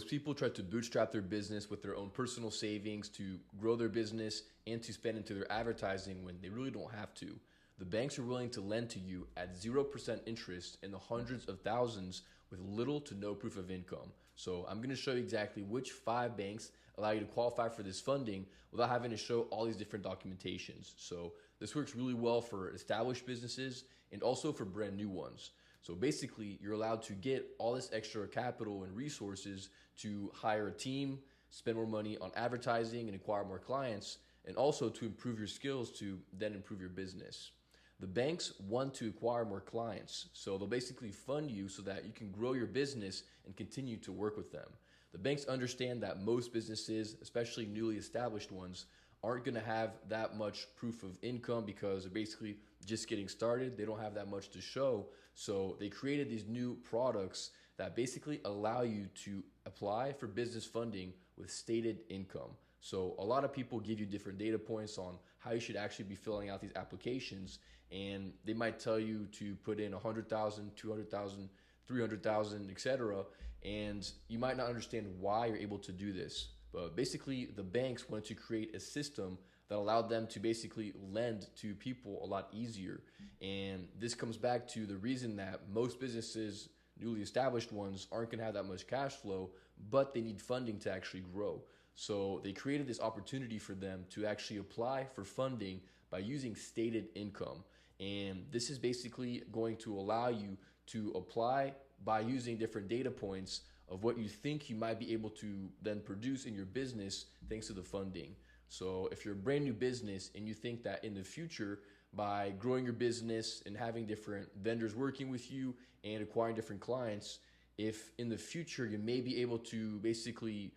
Most people try to bootstrap their business with their own personal savings to grow their business and to spend into their advertising when they really don't have to. The banks are willing to lend to you at 0% interest in the hundreds of thousands with little to no proof of income. So I'm going to show you exactly which 5 banks allow you to qualify for this funding without having to show all these different documentations. So this works really well for established businesses and also for brand new ones. So basically, you're allowed to get all this extra capital and resources to hire a team, spend more money on advertising and acquire more clients, and also to improve your skills to then improve your business. The banks want to acquire more clients, so they'll basically fund you so that you can grow your business and continue to work with them. The banks understand that most businesses, especially newly established ones, aren't going to have that much proof of income because they're basically just getting started. They don't have that much to show. So they created these new products that basically allow you to apply for business funding with stated income. So a lot of people give you different data points on how you should actually be filling out these applications. And they might tell you to put in 100,000, 200,000, 300,000, etc. And you might not understand why you're able to do this. But basically, the banks wanted to create a system that allowed them to basically lend to people a lot easier. And this comes back to the reason that most businesses, newly established ones, aren't going to have that much cash flow, but they need funding to actually grow. So they created this opportunity for them to actually apply for funding by using stated income. And this is basically going to allow you to apply by using different data points of what you think you might be able to then produce in your business thanks to the funding. So if you're a brand new business and you think that in the future, by growing your business and having different vendors working with you and acquiring different clients, if in the future you may be able to basically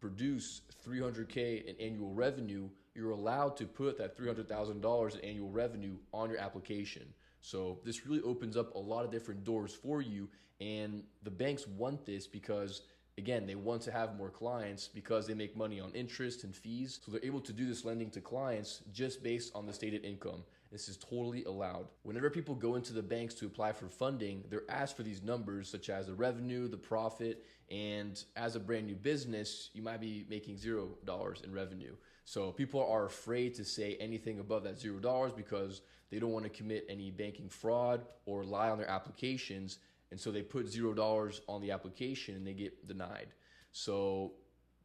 produce $300K in annual revenue, you're allowed to put that $300,000 in annual revenue on your application. So this really opens up a lot of different doors for you, and the banks want this because, again, they want to have more clients because they make money on interest and fees. So they're able to do this lending to clients just based on the stated income. This is totally allowed. Whenever people go into the banks to apply for funding, they're asked for these numbers such as the revenue, the profit, and as a brand new business, you might be making $0 in revenue. So people are afraid to say anything above that $0 because they don't want to commit any banking fraud or lie on their applications. And so they put $0 on the application and they get denied. So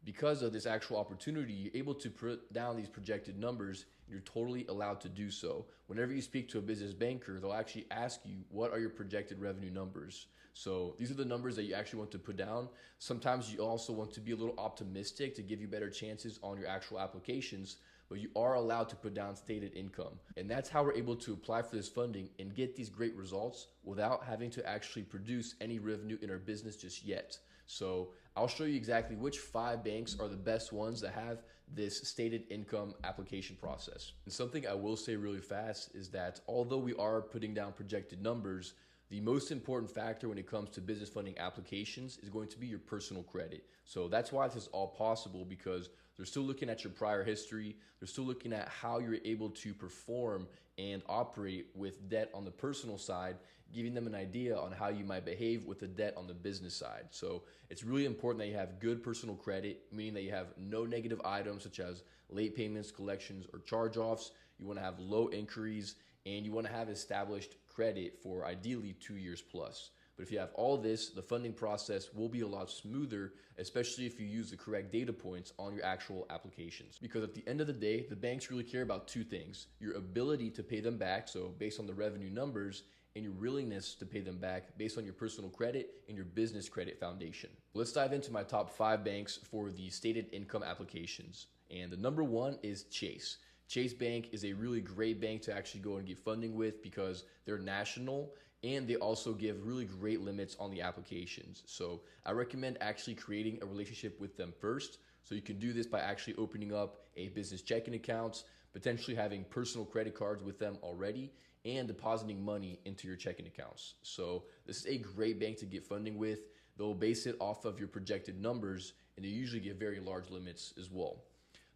because of this actual opportunity, you're able to put down these projected numbers. You're totally allowed to do so. Whenever you speak to a business banker, they'll actually ask you, what are your projected revenue numbers? So these are the numbers that you actually want to put down. Sometimes you also want to be a little optimistic to give you better chances on your actual applications, but you are allowed to put down stated income. And that's how we're able to apply for this funding and get these great results without having to actually produce any revenue in our business just yet. So I'll show you exactly which 5 banks are the best ones that have this stated income application process. And something I will say really fast is that although we are putting down projected numbers, the most important factor when it comes to business funding applications is going to be your personal credit. So that's why this is all possible, because they're still looking at your prior history. They're still looking at how you're able to perform and operate with debt on the personal side, giving them an idea on how you might behave with the debt on the business side. So it's really important that you have good personal credit, meaning that you have no negative items such as late payments, collections, or charge-offs. You want to have low inquiries, and you want to have established credit for ideally 2 years plus. But if you have all this, the funding process will be a lot smoother, especially if you use the correct data points on your actual applications. Because at the end of the day, the banks really care about 2 things: your ability to pay them back, so based on the revenue numbers, and your willingness to pay them back based on your personal credit and your business credit foundation. Let's dive into my top 5 banks for the stated income applications. And the number 1 is Chase. Chase Bank is a really great bank to actually go and get funding with because they're national, and they also give really great limits on the applications. So I recommend actually creating a relationship with them first. So you can do this by actually opening up a business checking account, potentially having personal credit cards with them already, and depositing money into your checking accounts. So this is a great bank to get funding with. They'll base it off of your projected numbers, and they usually give very large limits as well.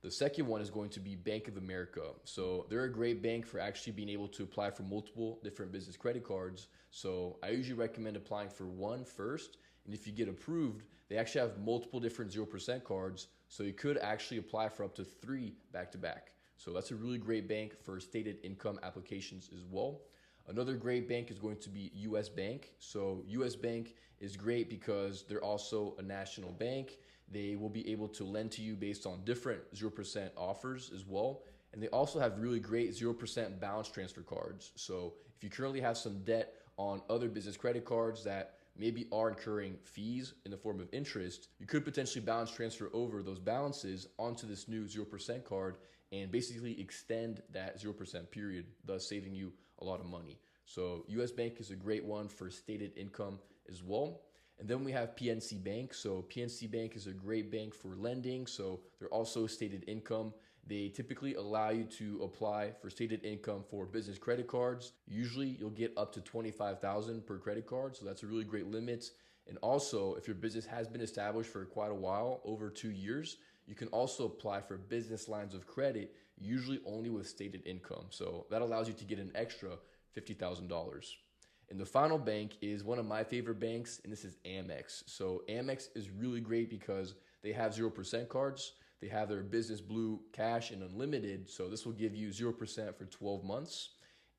The second one is going to be Bank of America. So they're a great bank for actually being able to apply for multiple different business credit cards. So I usually recommend applying for one first, and if you get approved, they actually have multiple different 0% cards, so you could actually apply for up to 3 back-to-back. So that's a really great bank for stated income applications as well. Another great bank is going to be US Bank. So US Bank is great because they're also a national bank. They will be able to lend to you based on different 0% offers as well. And they also have really great 0% balance transfer cards. So if you currently have some debt on other business credit cards that maybe are incurring fees in the form of interest, you could potentially balance transfer over those balances onto this new 0% card and basically extend that 0% period, thus saving you a lot of money. So US Bank is a great one for stated income as well. And then we have PNC Bank. So PNC Bank is a great bank for lending. So they're also stated income. They typically allow you to apply for stated income for business credit cards. Usually you'll get up to $25,000 per credit card. So that's a really great limit. And also, if your business has been established for quite a while, over 2 years, you can also apply for business lines of credit, usually only with stated income. So that allows you to get an extra $50,000. And the final bank is one of my favorite banks, and this is Amex. So Amex is really great because they have 0% cards. They have their business blue cash and unlimited. So this will give you 0% for 12 months.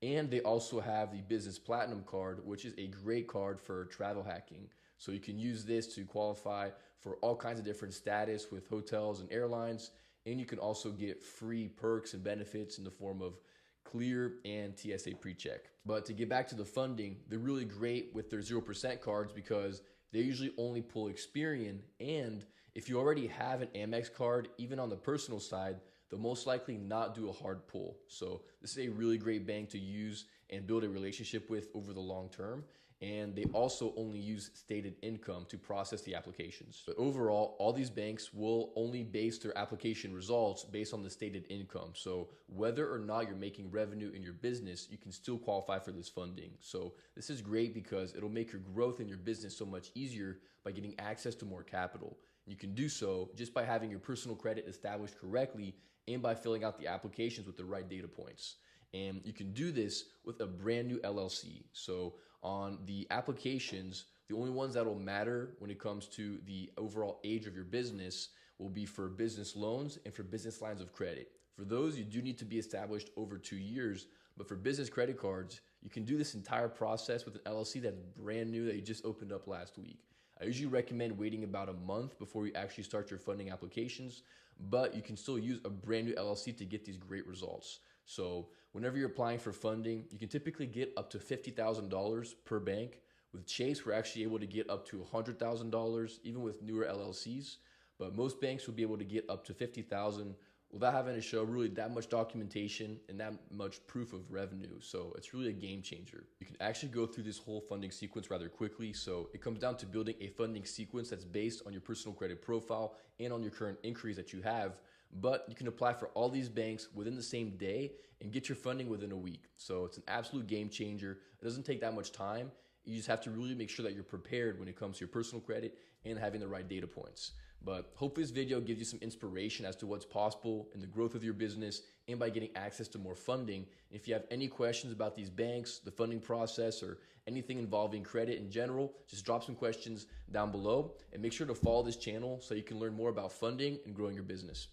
And they also have the business platinum card, which is a great card for travel hacking. So you can use this to qualify for all kinds of different status with hotels and airlines. And you can also get free perks and benefits in the form of Clear and TSA PreCheck. But to get back to the funding, they're really great with their 0% cards because they usually only pull Experian. And if you already have an Amex card, even on the personal side, they'll most likely not do a hard pull. So this is a really great bank to use and build a relationship with over the long term. And they also only use stated income to process the applications. But overall, all these banks will only base their application results based on the stated income. So whether or not you're making revenue in your business, you can still qualify for this funding. So this is great because it'll make your growth in your business so much easier by getting access to more capital. You can do so just by having your personal credit established correctly and by filling out the applications with the right data points. And you can do this with a brand new LLC. So on the applications, the only ones that will matter when it comes to the overall age of your business will be for business loans and for business lines of credit. For those, you do need to be established over 2 years, but for business credit cards, you can do this entire process with an LLC that's brand new that you just opened up last week. I usually recommend waiting about a month before you actually start your funding applications, but you can still use a brand new LLC to get these great results. So whenever you're applying for funding, you can typically get up to $50,000 per bank. With Chase, we're actually able to get up to $100,000, even with newer LLCs. But most banks will be able to get up to $50,000 without having to show really that much documentation and that much proof of revenue. So it's really a game changer. You can actually go through this whole funding sequence rather quickly. So it comes down to building a funding sequence that's based on your personal credit profile and on your current inquiries that you have. But you can apply for all these banks within the same day and get your funding within a week. So it's an absolute game changer. It doesn't take that much time. You just have to really make sure that you're prepared when it comes to your personal credit and having the right data points. But hopefully this video gives you some inspiration as to what's possible in the growth of your business and by getting access to more funding. If you have any questions about these banks, the funding process, or anything involving credit in general, just drop some questions down below and make sure to follow this channel so you can learn more about funding and growing your business.